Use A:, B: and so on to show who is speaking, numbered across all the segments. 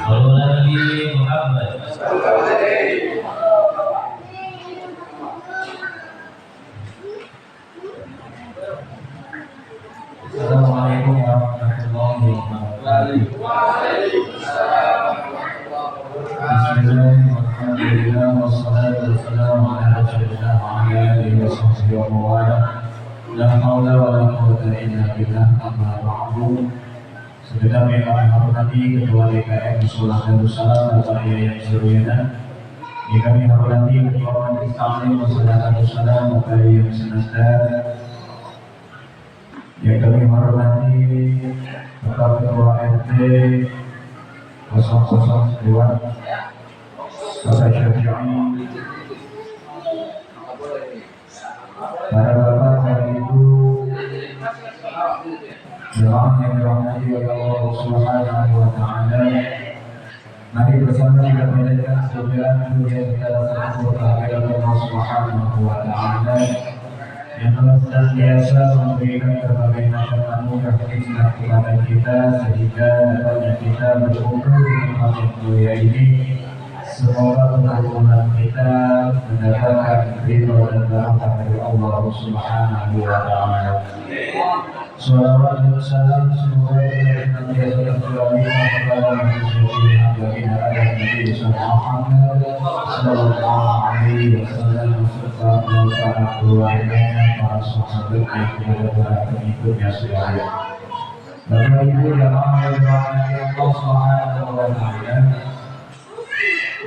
A: Sallallahu Nabi Muhammad. Assalamualaikum warahmatullahi wabarakatuh. Bismillahirrahmanirrahim. Wassalatu wassalamu ala rasulillah wa ala alihi wa sahbihi wa mawalah. La haula wa la quwwata illa billah. Amma ba'du. Sekedar yang kami hormati Ketua DKM Musola Darussalam Bapak Yayat Suryana, yang kami hormati Ketua Majelis Taklim Musola Darussalam Bapak Yayat Senastar, yang kami hormati Bapak Ketua RT 002 Bapak Syafi'i, para bapak dan ibu jemaah yang dirahmati oleh Allah Subhanahu wa taala. Mari bersama kita panjatkan pujian kita kepada Allah Subhanahu wa taala yang telah senantiasa memberikan berbagai macam anugerah nikmat kepada kita sehingga dapatnya kita berkumpul di tempat yang mulia ini. Semoga perkumpulan kita mendapatkan ridho dan barokah dari Allah Subhanahu wa taala. Salawat dan salam semoga senantiasa tercurahkan kepada manusia pilihan baginda Adam Nabi Muhammad sallallahu alaihi wasallam serta para keluarganya, para sahabatnya, kepada para pengikutnya sekalian. Bapak Ibu jamaah yang dirahmati Allah Subhanahu wa taala,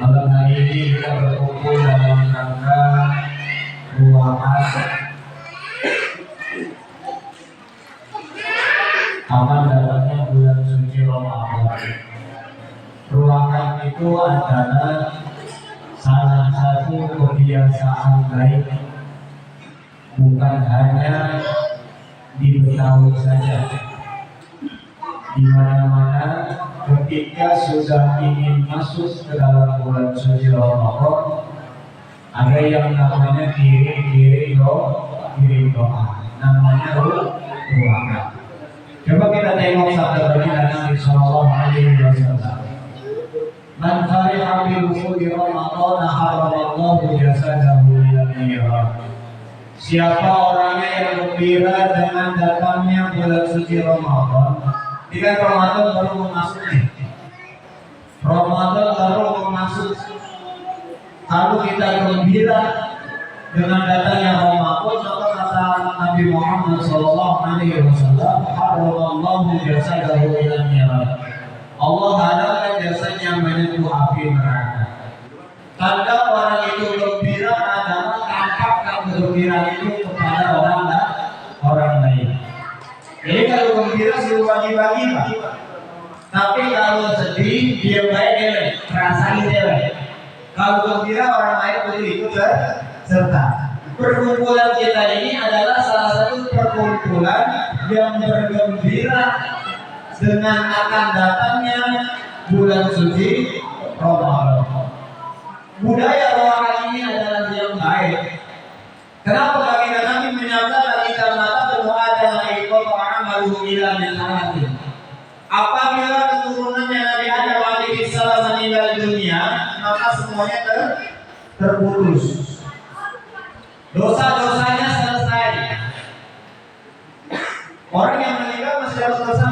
A: malam hari ini kita berkumpul dalam rangka ruangan aman datangnya bulan suci Ramadan. Ruangan itu adalah salah satu kebiasaan baik, bukan hanya di Betawi saja. Di mana-mana ketika sudah ingin masuk ke dalam bulan suci Ramadan, ada yang namanya kirim doa, namanya ruangan. Coba kita tengok sabda baginda Nabi sallallahu alaihi wasallam. Man fariha bi wujuhi Ramadan haramallahu jasadahu ila an-nar. Siapa orangnya yang gembira dengan datangnya bulan suci Ramadan? Jika Ramadan baru masuk nih. Ramadan baru masuk. Kalau kita gembira dengan datangnya Ramadan, maka kata Nabi Muhammad sallallahu alaihi wasallam, haramallahu jasadahu ila an-nar. Allah halalkan jasanya menyentuh api neraka. Tanda orang itu gembira adalah tampakkan kegembiraan itu kepada orang lain. Jadi kalau gembira suruh bagi-bagi, Pak. Tapi kalau sedih, dia baik, rasain dia. Kalau gembira orang lain boleh ikut serta. Perkumpulan kita ini adalah salah satu perkumpulan yang bergembira dengan akan datangnya bulan suci Ramadan. Budaya ruangan ini adalah yang baik. Kenapa baginda Nabi menyatakan kita mata bahwa ada ikut amalu ila min alamin. Apabila keturunannya Nabi Adam alaihi salam meninggal dunia, maka semuanya terputus. Dosa-dosanya selesai. Orang yang meninggal masih dapat dosa.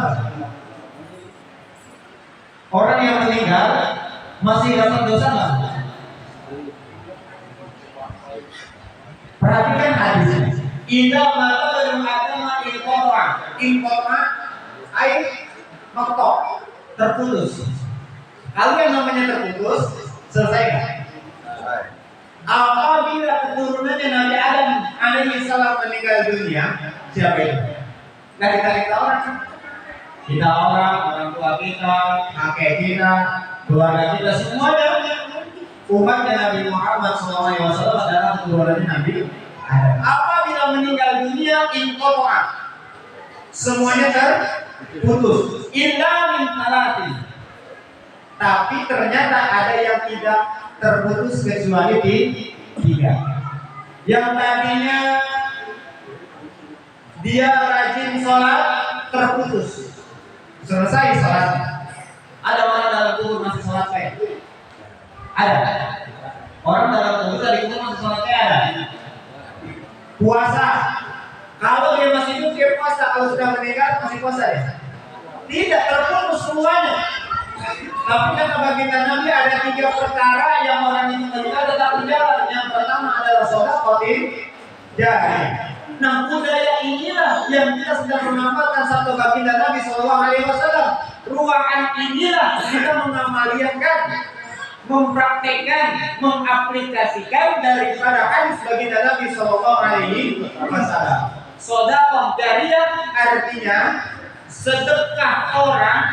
A: Orang yang meninggal masih dapat dosa nggak? Perhatikan hadisnya. Indah mata dari agama inqata air maktok terputus. Kalau yang namanya terputus selesai kan? Apabila keturunannya Nabi Adam alaihi salam meninggal dunia, siapa itu? Nah kita orang. Kita orang tua kita, kakek kita, keluarga kita, semuanya umatnya Nabi Muhammad SAW adalah keturunan Nabi Adam. Apabila meninggal dunia, inqata, semuanya terputus. Illa min talatin. Tapi ternyata ada yang tidak terputus kecuali di tiga. Yang tadinya dia rajin sholat terputus. Selesai sholat. Ada orang dalam kubur
B: masih sholat kayak? Ada. Orang dalam kubur dari kubur masih sholat kayak ada. Puasa. Kalau dia masih hidup dia puasa, kalau sudah meninggal masih puasa ya? Tidak, terputus semuanya. Tapi kata baginda Nabi ada 3 perkara yang orang itu meninggal tetap berjalan. Yang pertama adalah sedekah jariyah. Nah, budaya inilah yang kita sedang mengamalkan sabda baginda Nabi SAW. Ruangan inilah kita mengamaliankan, mempraktekkan, mengaplikasikan daripada hadis baginda Nabi SAW. Sedekah jariyah artinya sedekah orang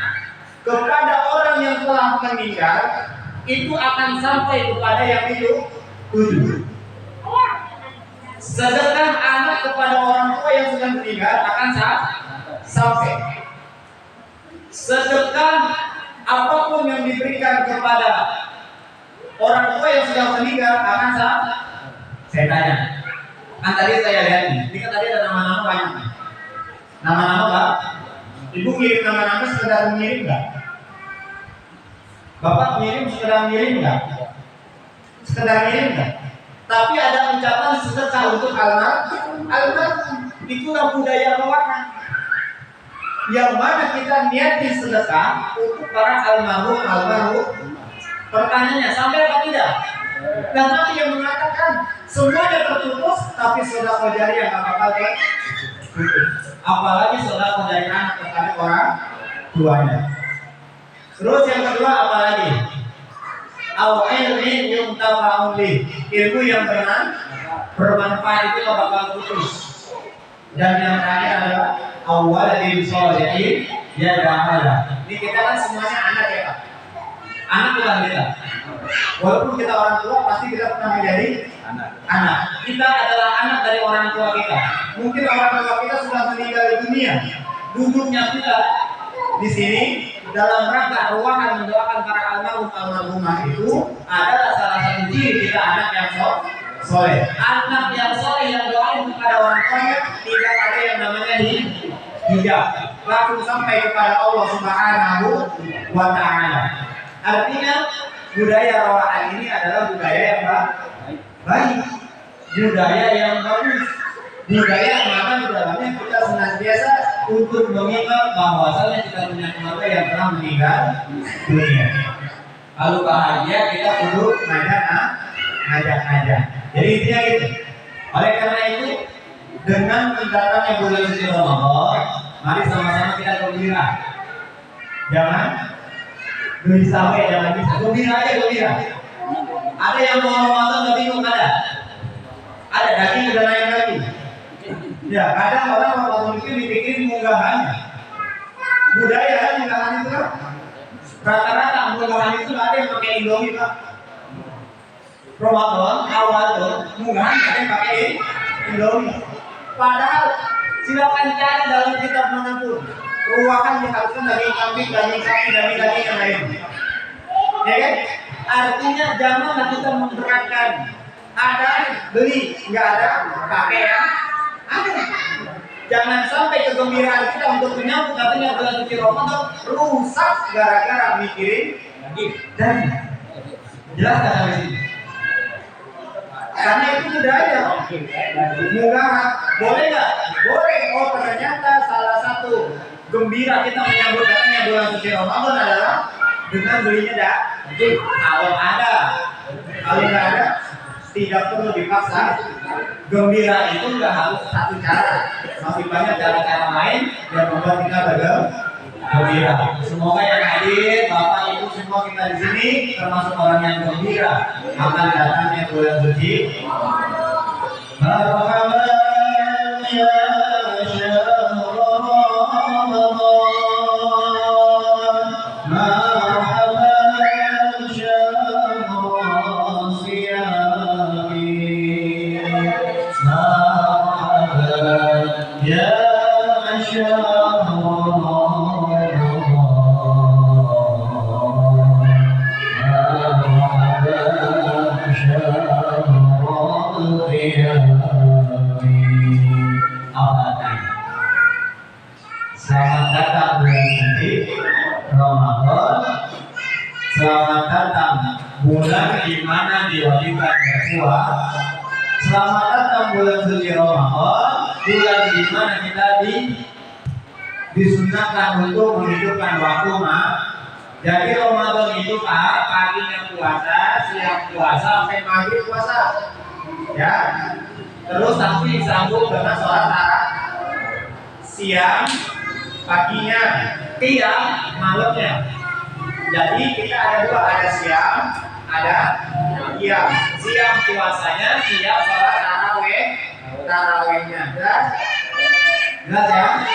B: kepada orang yang telah meninggal itu akan sampai kepada yang hidup 7. Sedekah anak kepada orang tua yang sudah meninggal akan sampai. Sedekah apapun yang diberikan kepada orang tua yang sudah meninggal akan sampai. Saya tanya, kan tadi saya lihat ini kan tadi ada nama-nama banyak. Nama-nama Pak, Ibu ngirim nama-nama sekedar mengirim nggak? Bapak ngirim sekedar ngirim nggak? Sekedar ngirim nggak? Tapi ada ucapan sedekah untuk almarhum. Itulah budaya kawanan. Yang mana kita niatin sedekah untuk para almarhum. Pertanyaannya sampai apa tidak? Dan Nabi yang mengatakan semuanya terputus, tapi sedekah jariyah nggak bakal terputus. Apalagi sedekah dari anak kepada orang tuanya. Terus yang kedua apa lagi? Ilmin yuntafa'un li, ilmu yang bermanfaat itu gak bakal putus. Dan yang terakhir adalah awwaladin sholihin yad'alah. Ini kita kan semuanya anak ya Pak. Anak bukan kita. Walaupun kita orang tua pasti kita pernah menjadi anak. Kita adalah anak dari orang tua kita. Mungkin orang tua kita sudah meninggal di dunia. Duduknya kita di sini dalam rangka ruangan mendoakan para almarhumah itu adalah salah satu ciri kita anak yang soleh. Anak yang soleh yang doain kepada orang tuanya tidak ada yang namanya hijab, langsung sampai kepada Allah Subhanahu wa Ta'ala. Artinya budaya rawaan ini adalah budaya yang baik, budaya yang bagus, budaya mana di dalamnya kita senantiasa untuk mengingat bahwasanya kita punya keluarga yang telah meninggal dunia. Kalau bahagia kita perlu ngajak. Jadi intinya gitu. Oleh karena itu dengan mendatangnya bulan suci Ramadan, mari sama-sama kita gembira. Jangan gelisah, jangan bisa. Gembira aja gembira. Ada yang mau Ramadan tapi bingung ada. Ada daging udah naik lagi. Ya, kadang orang Ramadan itu dibikin munggahannya. Budaya kan munggahan itu kan. Rata-rata munggahan itu ada yang pakai Indomie Pak. Ramadan awal tuh munggahan ada yang pakai Indomie. Padahal silakan cari dalam kitab manapun. Ruangan diharuskan daging kambing, daging sapi, daging yang lain. Ya kan? Artinya janganlah kita memberatkan. Ada beli, nggak ada pakai ya. Ada. Jangan sampai kegembiraan kita untuk menyambut katanya bulan suci Ramadan rusak gara-gara mikirin dan jelas nggak sampai sini? Karena itu budaya. Munggahan boleh nggak? Boleh. Oh ternyata salah satu gembira kita menyambut katanya bulan suci Ramadan adalah dengan belinya daging. Kalau ada, kalau nggak ada, tidak perlu dipaksa. Gembira itu nggak harus satu cara, masih banyak cara-cara lain yang membuat kita bergembira. Semoga yang hadir, Bapak Ibu semua kita di sini termasuk orang yang gembira akan datangnya bulan suci. Marhaban ya syahr Ramadan, marhaban syahr siyami, marhaban ya syahr Selamat datang bulan di mana diwajibkan berpuasa. Selamat datang bulan suci Ramadan, bulan di mana kita disunahkan untuk menghidupkan waktu Jadi Ramadan itu paginya puasa, siang puasa, sampai maghrib puasa. Ya. Terus nanti disambung dengan sholat siang, paginya, qiyam, malamnya. Jadi kita ada dua, ada siang, ada qiyam. Siang puasanya, qiyam sholat tarawehnya. Jelas? Jelas ya?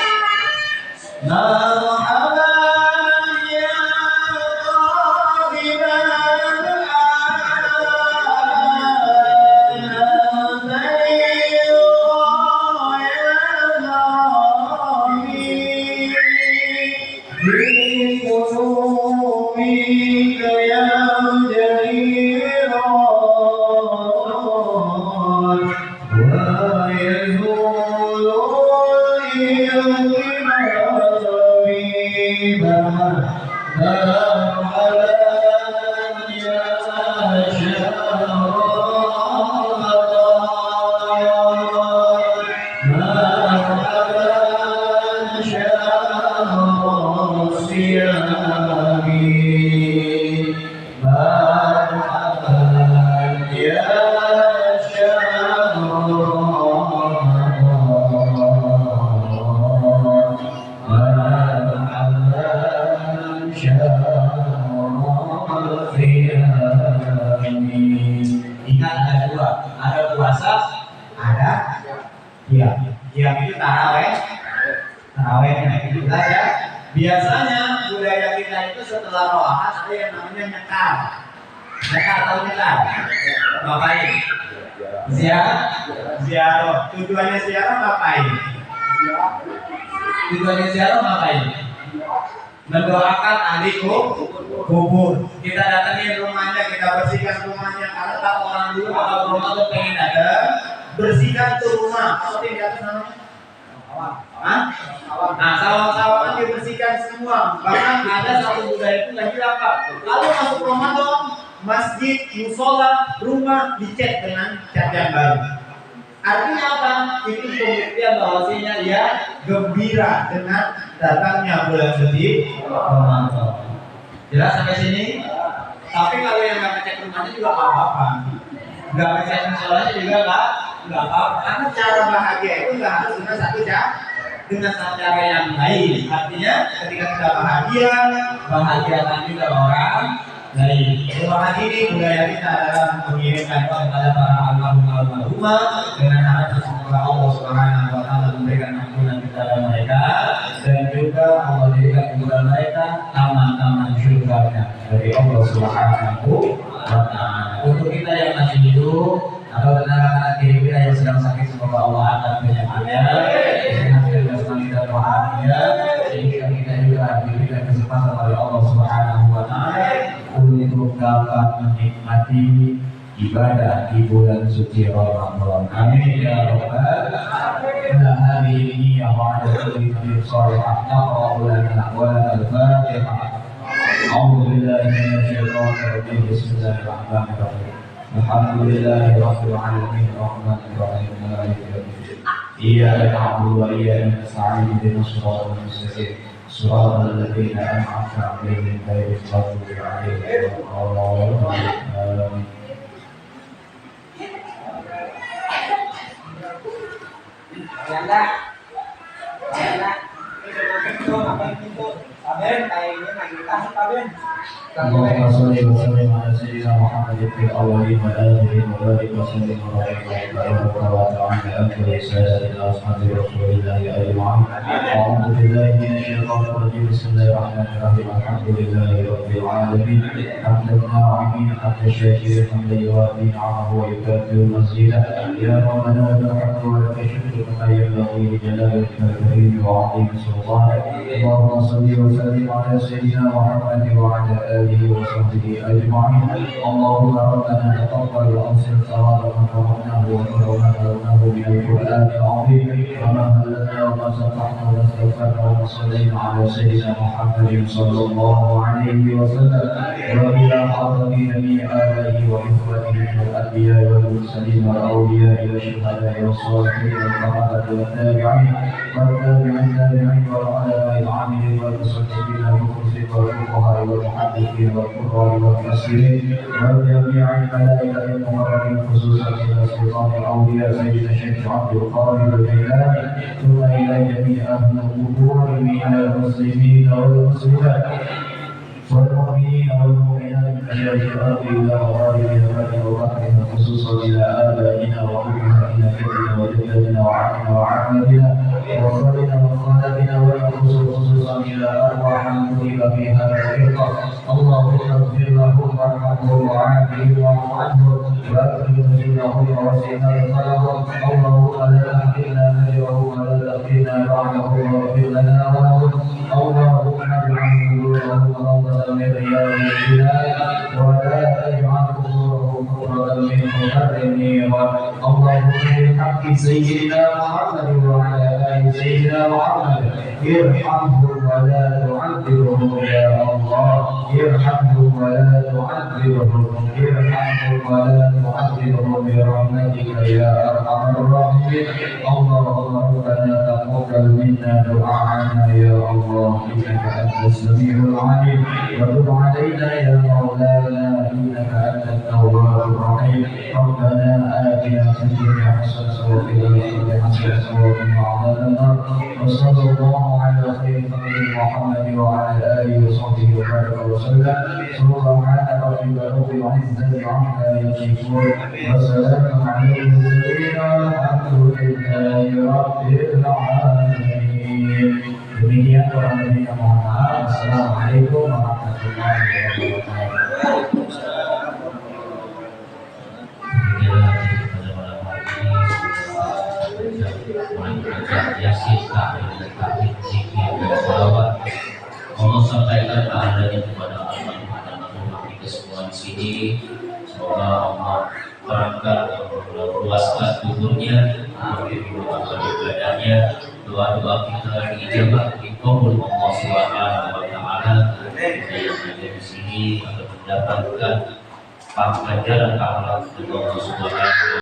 B: Ingat ada dua, ada puasa, ada qiyam. Qiyam itu tarawehnya itu jelas ya. Biasanya budaya kita itu setelah roahat ada yang namanya nyekar. Nyekar atau nyekar? Ngapain? Ziarah. Tujuannya ziarah ngapain? Tujuannya ziarah ngapain? Mendoakan ahli kubur. Kita datangin rumahnya, kita bersihkan rumahnya. Karena kalau orang dulu kalau rumah tuh pengen datang, bersihkan tuh rumah. Apa yang di atas namanya? Nah, sawah-sawahan dibersihkan semua. Bahkan ada satu budaya itu lagi apa? Lalu masuk Ramadan, masjid, musola, rumah dicat dengan cat yang baru. Artinya apa? Itu pembuktian bahwasanya dia gembira dengan datangnya bulan suci Ramadan. Jelas sampai sini? Tapi kalau yang nggak ngecek rumahnya juga nggak apa-apa, nggak ngecek musolanya juga nggak apa-apa. Karena cara bahagia itu nggak harus dengan cara yang lain. Artinya ketika kita bahagiakan juga orang lain. Terima kasih ini budaya kita adalah mengirimkan kepada para almarhumah dengan harapan semoga Allah Subhanahu wa taala memberikan ampunan kepada mereka dan juga Allah berikan kepada mereka taman-taman surganya dari Allah Subhanahu wa taala. Untuk kita yang masih hidup atau anak-anak diri kita yang sedang sakit semoga Allah angkat penyakitnya, sehat-sehat dan selamat bahagia, sehingga kita juga diberikan kesempatan oleh Allah Subhanahu wa taala untuk dapat menikmati ibadah di bulan suci Ramadan. Amin ya rabbal alamin. Ya Allah, kulli min salihah naqra'u lana wa al-Fatihah. A'udzu billahi minasy syaithanir rajim. Bismillahirrahmanirrahim. Alhamdulillahi rabbil alamin arrahmanir rahim maliki yaumiddin. Iyyaka na'budu wa iyyaka nasta'in ihdinas siratal mustaqim. صراط الذين أنعمت عليهم غير المغضوب عليهم ولا الضالين. اللهم صل وسلم على سيدنا محمد في الاولين والاخرين وبارك وسلم وبارك وعلى افضل سيدنا اصحاب رسول الله اجمعين. اعوذ بالله من الشيطان الرجيم. بسم الله الرحمن الرحيم. الحمد لله رب العالمين حمدا ناعمين حمدا شاكرا حمدا يوافي نعمه ويكافئ مزيدا. يا ربنا لك الحمد ولك الشكر كما ينبغي لجلالك الكريم وعظيم سلطانك. اللهم صل وسلم
A: وسلم على سيدنا محمد وعلى آله وصحبه أجمعين. اللهم ربنا تقبل وأنزل ثواب ما قرأناه ونور ما تلوناه من القرآن العظيم، وما هللنا وما سبحنا وما استغفرنا وما صلينا على سيدنا محمد صلى الله عليه وسلم، وإلى حضرة جميع آبائه وإخوانه من الأنبياء والمرسلين والأولياء والشهداء والصالحين والصحابة والتابعين والتابعين والعلماء العاملين والمصدقين والمخلصين والفقهاء والمحدثين والقراء والمفسرين وجميع الملائكة المقربين، خصوصا إلى سلطان الأولياء سيدنا الشيخ عبد القادر الجيلاني، ثم إلى جميع أهل القبور من المسلمين والمسلمات والمؤمنين والمؤمنات من مشارق الأرض إلى مغاربها وبحرها، خصوصا إلى آبائنا وأمهاتنا جدنا وجدتنا وعمنا وعماتنا وخالنا وخالتنا، خصوصا إلى أرواح المذنبة في هذا الفرقة. اللهم اغفر لهم وارحمهم وعافهم واعف عنهم وأكرم نزلهم ووسع مدخلهم. اللهم لا تحرمنا أجرهم ولا تفتنا بعدهم واغفر لنا ولهم. اللهم اجعل قبورهم روضة من رياض الجنان ولا تجعل قبورهم حفرة من حفر النيران. اللهم بحق سيدنا محمد وعلى آل سيدنا محمد ارحمهم ولا تعذبهم يا الله، ارحمهم ولا تعذبهم، ارحمهم ولا تعذبهم برحمتك يا أرحم الراحمين. اللهم ربنا تقبل منا دعاءنا يا الله، إنك أنت السميع العليم، وتب علينا يا مولانا إنك أنت التواب الرحيم. ربنا آتنا في الدنيا حسنة وفي الآخرة حسنة وقنا عذاب النار. وصلى الله على خير خلق محمد وعلى آله وصحبه وبارك وسلم. سبحان ربك رب العزة عما يصفون وسلام على المرسلين والحمد لله رب العالمين. Demikian kurang lebihnya mohon maaf. Assalamualaikum warahmatullahi
C: wabarakatuh. Allah sampaikan adanya kepada almarhum kita semua di sini. Semoga Allah berangkat luaskan tubuhnya, memperhidupkan ibadahnya, doa-doa kita diijabah, dikabul Allah Subhanahu wa Ta'ala. Kita yang ada di sini akan mendapatkan ganjaran pahala dari Allah Subhanahu